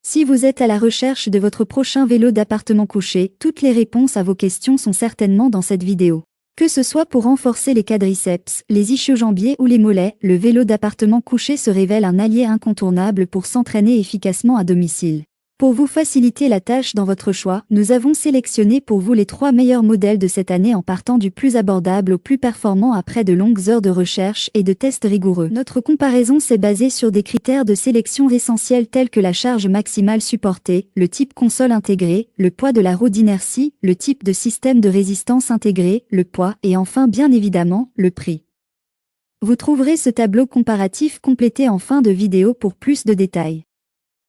Si vous êtes à la recherche de votre prochain vélo d'appartement couché, toutes les réponses à vos questions sont certainement dans cette vidéo. Que ce soit pour renforcer les quadriceps, les ischio-jambiers ou les mollets, le vélo d'appartement couché se révèle un allié incontournable pour s'entraîner efficacement à domicile. Pour vous faciliter la tâche dans votre choix, nous avons sélectionné pour vous les 3 meilleurs modèles de cette année en partant du plus abordable au plus performant après de longues heures de recherche et de tests rigoureux. Notre comparaison s'est basée sur des critères de sélection essentiels tels que la charge maximale supportée, le type console intégré, le poids de la roue d'inertie, le type de système de résistance intégré, le poids et enfin bien évidemment, le prix. Vous trouverez ce tableau comparatif complété en fin de vidéo pour plus de détails.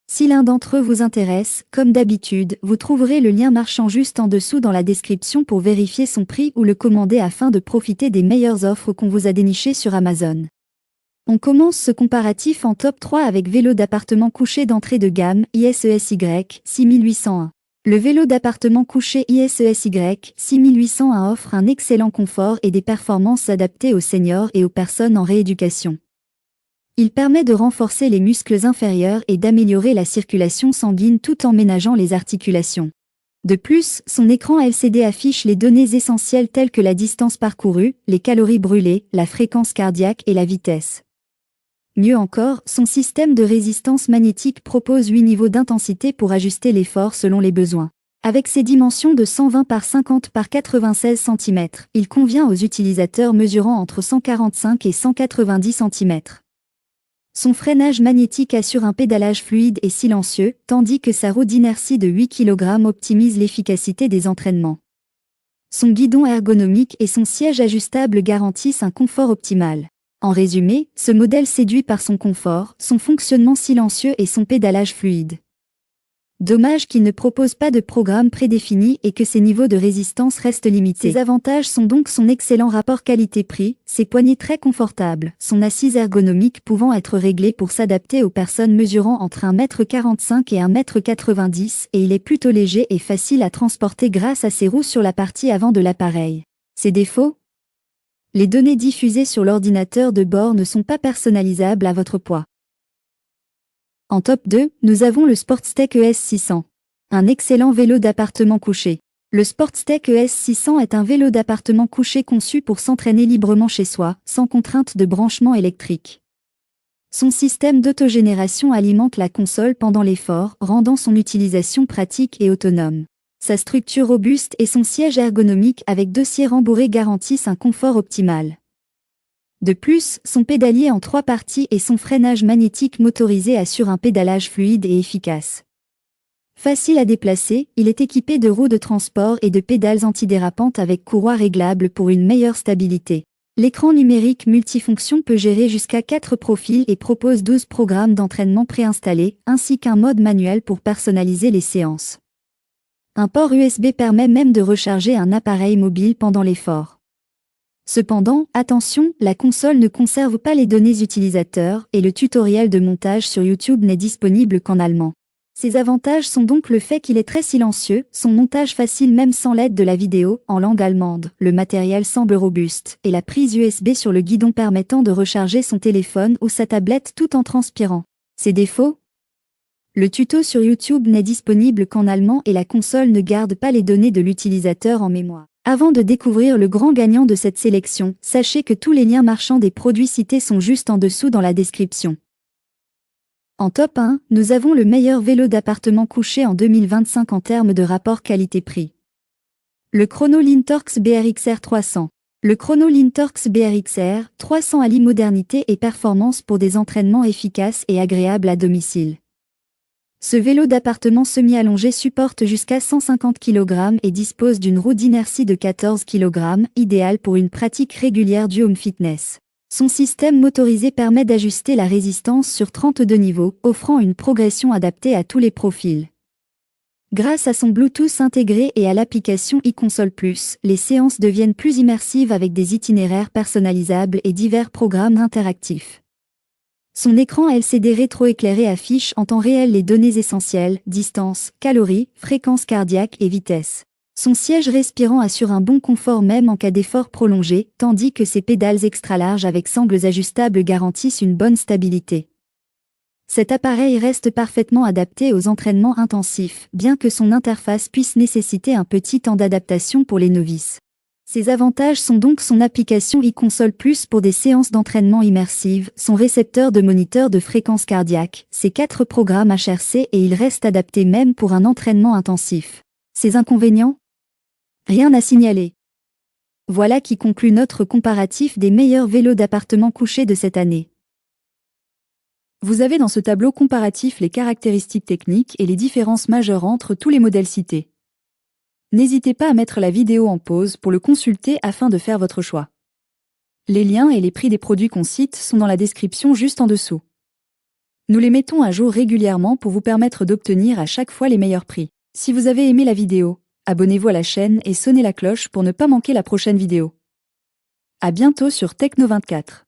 Si l'un d'entre eux vous intéresse, comme d'habitude, vous trouverez le lien marchand juste en dessous dans la description pour vérifier son prix ou le commander afin de profiter des meilleures offres qu'on vous a dénichées sur Amazon. On commence ce comparatif en top 3 avec vélo d'appartement couché d'entrée de gamme ISESY 6801. Le vélo d'appartement couché ISESY 6801 offre un excellent confort et des performances adaptées aux seniors et aux personnes en rééducation. Il permet de renforcer les muscles inférieurs et d'améliorer la circulation sanguine tout en ménageant les articulations. De plus, son écran LCD affiche les données essentielles telles que la distance parcourue, les calories brûlées, la fréquence cardiaque et la vitesse. Mieux encore, son système de résistance magnétique propose 8 niveaux d'intensité pour ajuster l'effort selon les besoins. Avec ses dimensions de 120 par 50 par 96 cm, il convient aux utilisateurs mesurant entre 145 et 190 cm. Son freinage magnétique assure un pédalage fluide et silencieux, tandis que sa roue d'inertie de 8 kg optimise l'efficacité des entraînements. Son guidon ergonomique et son siège ajustable garantissent un confort optimal. En résumé, ce modèle séduit par son confort, son fonctionnement silencieux et son pédalage fluide. Dommage qu'il ne propose pas de programme prédéfini et que ses niveaux de résistance restent limités. Ses avantages sont donc son excellent rapport qualité-prix, ses poignées très confortables, son assise ergonomique pouvant être réglée pour s'adapter aux personnes mesurant entre 1,45 m et 1,90 m et il est plutôt léger et facile à transporter grâce à ses roues sur la partie avant de l'appareil. Ses défauts ? Les données diffusées sur l'ordinateur de bord ne sont pas personnalisables à votre poids. En top 2, nous avons le Sportstech ES600. Un excellent vélo d'appartement couché. Le Sportstech ES600 est un vélo d'appartement couché conçu pour s'entraîner librement chez soi, sans contrainte de branchement électrique. Son système d'autogénération alimente la console pendant l'effort, rendant son utilisation pratique et autonome. Sa structure robuste et son siège ergonomique avec dossier rembourré garantissent un confort optimal. De plus, son pédalier en 3 parties et son freinage magnétique motorisé assurent un pédalage fluide et efficace. Facile à déplacer, il est équipé de roues de transport et de pédales antidérapantes avec courroie réglable pour une meilleure stabilité. L'écran numérique multifonction peut gérer jusqu'à 4 profils et propose 12 programmes d'entraînement préinstallés, ainsi qu'un mode manuel pour personnaliser les séances. Un port USB permet même de recharger un appareil mobile pendant l'effort. Cependant, attention, la console ne conserve pas les données utilisateurs et le tutoriel de montage sur YouTube n'est disponible qu'en allemand. Ses avantages sont donc le fait qu'il est très silencieux, son montage facile même sans l'aide de la vidéo, en langue allemande, le matériel semble robuste, et la prise USB sur le guidon permettant de recharger son téléphone ou sa tablette tout en transpirant. Ses défauts ? Le tuto sur YouTube n'est disponible qu'en allemand et la console ne garde pas les données de l'utilisateur en mémoire. Avant de découvrir le grand gagnant de cette sélection, sachez que tous les liens marchands des produits cités sont juste en dessous dans la description. En top 1, nous avons le meilleur vélo d'appartement couché en 2025 en termes de rapport qualité-prix. Le Chrono Lintorx BRXR 300. Le Chrono Lintorx BRXR 300 allie modernité et performance pour des entraînements efficaces et agréables à domicile. Ce vélo d'appartement semi-allongé supporte jusqu'à 150 kg et dispose d'une roue d'inertie de 14 kg, idéale pour une pratique régulière du home fitness. Son système motorisé permet d'ajuster la résistance sur 32 niveaux, offrant une progression adaptée à tous les profils. Grâce à son Bluetooth intégré et à l'application eConsole Plus, les séances deviennent plus immersives avec des itinéraires personnalisables et divers programmes interactifs. Son écran LCD rétroéclairé affiche en temps réel les données essentielles, distance, calories, fréquence cardiaque et vitesse. Son siège respirant assure un bon confort même en cas d'effort prolongé, tandis que ses pédales extra larges avec sangles ajustables garantissent une bonne stabilité. Cet appareil reste parfaitement adapté aux entraînements intensifs, bien que son interface puisse nécessiter un petit temps d'adaptation pour les novices. Ses avantages sont donc son application e-console plus pour des séances d'entraînement immersives, son récepteur de moniteur de fréquence cardiaque, ses 4 programmes HRC et il reste adapté même pour un entraînement intensif. Ses inconvénients ? Rien à signaler. Voilà qui conclut notre comparatif des meilleurs vélos d'appartement couché de cette année. Vous avez dans ce tableau comparatif les caractéristiques techniques et les différences majeures entre tous les modèles cités. N'hésitez pas à mettre la vidéo en pause pour le consulter afin de faire votre choix. Les liens et les prix des produits qu'on cite sont dans la description juste en dessous. Nous les mettons à jour régulièrement pour vous permettre d'obtenir à chaque fois les meilleurs prix. Si vous avez aimé la vidéo, abonnez-vous à la chaîne et sonnez la cloche pour ne pas manquer la prochaine vidéo. À bientôt sur Techno24.